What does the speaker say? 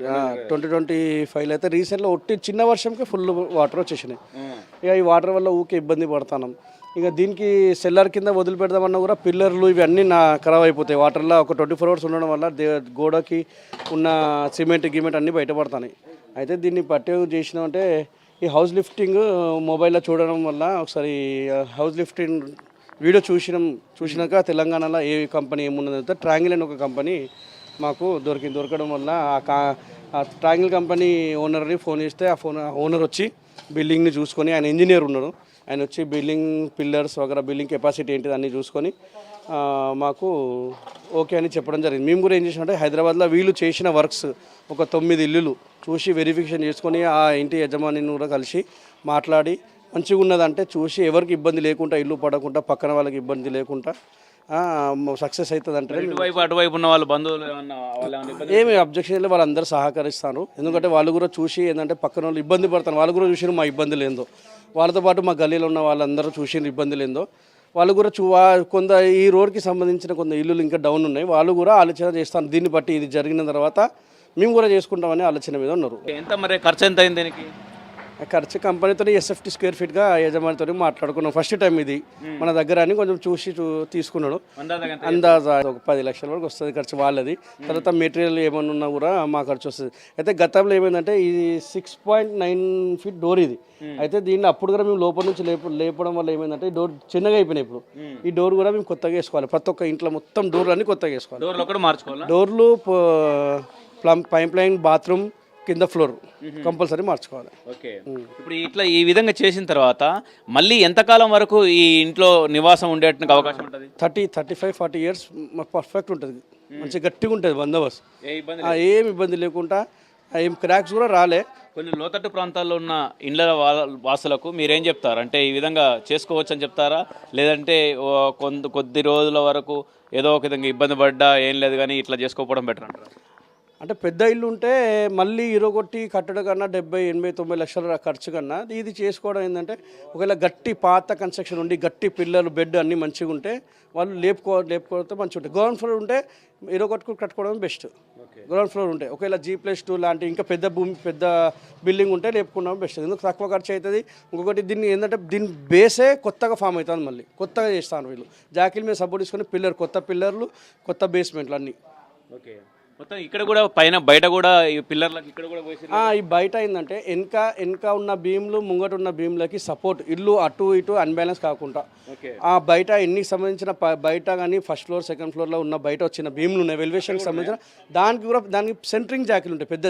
2025లో అయితే రీసెంట్లో ఒట్టి చిన్న వర్షంకి ఫుల్ వాటర్ వచ్చేసినాయి. ఇక ఈ వాటర్ వల్ల ఊకే ఇబ్బంది పడుతున్నాం. ఇక దీనికి సెల్లర్ కింద వదిలిపెడదామన్నా కూడా పిల్లర్లు ఇవన్నీ ఖరాబ్ అయిపోతాయి. వాటర్లో ఒక 24 hours ఉండడం వల్ల గోడకి ఉన్న గిమెంట్ అన్నీ బయటపడుతున్నాయి. అయితే దీన్ని పట్టే చేసినామంటే ఈ హౌస్ లిఫ్టింగ్ మొబైల్లో చూడడం వల్ల ఒకసారి హౌస్ లిఫ్టింగ్ వీడియో చూసినాక తెలంగాణలో ఏ కంపెనీ ఏమున్నదంటే ట్రాంగిల్ అని ఒక కంపెనీ మాకు దొరకడం వల్ల ఆ ట్రాంగిల్ కంపెనీ ఓనర్ని ఫోన్ చేస్తే ఆ ఓనర్ వచ్చి బిల్డింగ్ని చూసుకొని, ఆయన ఇంజనీర్ ఉన్నాడు, ఆయన వచ్చి బిల్డింగ్ పిల్లర్స్ వగర బిల్డింగ్ కెపాసిటీ ఏంటిది అన్నీ చూసుకొని మాకు ఓకే అని చెప్పడం జరిగింది. మేము కూడా ఏం చేసినట్టే హైదరాబాద్లో వీళ్ళు చేసిన వర్క్స్ ఒక 9 ఇల్లులు చూసి వెరిఫికేషన్ చేసుకొని ఆ ఇంటి యజమానిని కూడా కలిసి మాట్లాడి మంచిగా ఉన్నదంటే చూసి ఎవరికి ఇబ్బంది లేకుండా, ఇల్లు పడకుండా, పక్కన వాళ్ళకి ఇబ్బంది లేకుండా సక్సెస్ అవుతుంది అంటే అటువైపు ఉన్న వాళ్ళ బంధువులు ఏమి అబ్జెక్షన్ లేదు, వాళ్ళందరూ సహకరిస్తారు. ఎందుకంటే వాళ్ళు కూడా చూసి ఏంటంటే పక్కన వాళ్ళు ఇబ్బంది పడతారు, వాళ్ళు కూడా చూసి మా ఇబ్బందులు ఏందో, వాళ్ళతో పాటు మా గల్లీలో ఉన్న వాళ్ళందరూ చూసి ఇబ్బందులు ఏందో వాళ్ళు కూడా కొంత ఈ రోడ్కి సంబంధించిన కొంత ఇల్లులు ఇంకా డౌన్ ఉన్నాయి, వాళ్ళు కూడా ఆలోచన చేస్తాను. దీన్ని బట్టి ఇది జరిగిన తర్వాత మేము కూడా చేసుకుంటామని ఆలోచన మీద ఉన్నారు. ఎంత మరి ఖర్చు ఎంత అయింది దీనికి? ఖర్చు కంపెనీతో SFT స్క్వేర్ ఫీట్గా యజమానితో మాట్లాడుకున్నాం. ఫస్ట్ టైం ఇది మన దగ్గర అని కొంచెం చూసి తీసుకున్నాడు. అందాజా ఒక 10 లక్షల వరకు వస్తుంది ఖర్చు వాళ్ళది. తర్వాత మెటీరియల్ ఏమన్నా ఉన్నా కూడా మా ఖర్చు వస్తుంది. అయితే గతంలో ఏమైందంటే ఇది 6.9 feet డోర్ ఇది. అయితే దీన్ని అప్పుడు కూడా మేము లోపల నుంచి లేపడం వల్ల ఏమైందంటే ఈ డోర్ చిన్నగా అయిపోయినాయి. ఇప్పుడు ఈ డోర్ కూడా మేము కొత్తగా వేసుకోవాలి. ప్రతి ఒక్క ఇంట్లో మొత్తం డోర్లు అన్ని కొత్తగా వేసుకోవాలి. డోర్లు, పైప్ లైన్, బాత్రూమ్, కింద ఫ్లోర్ కంపల్సరీ మార్చుకోవాలి. ఓకే, ఇప్పుడు ఇట్లా ఈ విధంగా చేసిన తర్వాత మళ్ళీ ఎంతకాలం వరకు ఈ ఇంట్లో నివాసం ఉండేట అవకాశం ఉంటుంది? 35-40 years పర్ఫెక్ట్ ఉంటుంది. మంచి గట్టిగా ఉంటుంది బందోబస్తు, ఏం ఇబ్బంది లేకుండా, ఏం క్రాక్స్ కూడా రాలే. కొన్ని లోతట్టు ప్రాంతాల్లో ఉన్న ఇండ్ల వాసులకు మీరేం చెప్తారు? అంటే ఈ విధంగా చేసుకోవచ్చు అని చెప్తారా, లేదంటే కొద్ది రోజుల వరకు ఏదో ఒక విధంగా ఇబ్బంది పడ్డా ఏం లేదు కానీ ఇట్లా చేసుకోకపోవడం బెటర్ అంటారా? అంటే పెద్ద ఇల్లు ఉంటే మళ్ళీ ఇరగొట్టి కట్టడం కన్నా 70, 80, 90 లక్షల ఖర్చు కన్నా ఇది చేసుకోవడం ఏంటంటే ఒకవేళ గట్టి పాత కన్స్ట్రక్షన్ ఉండి గట్టి పిల్లలు బెడ్ అన్నీ మంచిగా ఉంటే వాళ్ళు లేపుకోవడంతో మంచిగా ఉంటాయి. గ్రౌండ్ ఫ్లోర్ ఉంటే కట్టుకోవడం బెస్ట్. గ్రౌండ్ ఫ్లోర్ ఉంటే ఒకవేళ G+2 లాంటి ఇంకా పెద్ద బిల్డింగ్ ఉంటే లేపుకోవడం బెస్ట్. ఎందుకు తక్కువ ఖర్చు అవుతుంది. ఇంకొకటి దీన్ని ఏంటంటే దీని బేసే కొత్తగా ఫామ్ అవుతుంది, మళ్ళీ కొత్తగా చేస్తాను వీళ్ళు. జాకిల్ మీద సపోర్ట్ తీసుకొని కొత్త పిల్లర్లు, కొత్త బేస్మెంట్లు అన్నీ. ఓకే, మొత్తం ఇక్కడ కూడా పైన బయట కూడా ఈ పిల్లర్లకు ఇక్కడ కూడా ఈ బయట ఏంటంటే వెనక ఉన్న బీమ్లు, ముంగట ఉన్న బీమ్లకి సపోర్ట్ ఇల్లు అటు ఇటు అన్బ్యాలెన్స్ కాకుండా ఆ బయట ఎన్నికి సంబంధించిన బయట కానీ ఫస్ట్ ఫ్లోర్, సెకండ్ ఫ్లోర్లో ఉన్న బయట వచ్చిన బీమ్లు ఉన్నాయి, ఎలివేషన్కి సంబంధించిన దానికి సెంటరింగ్ జాకిలు ఉంటాయి పెద్ద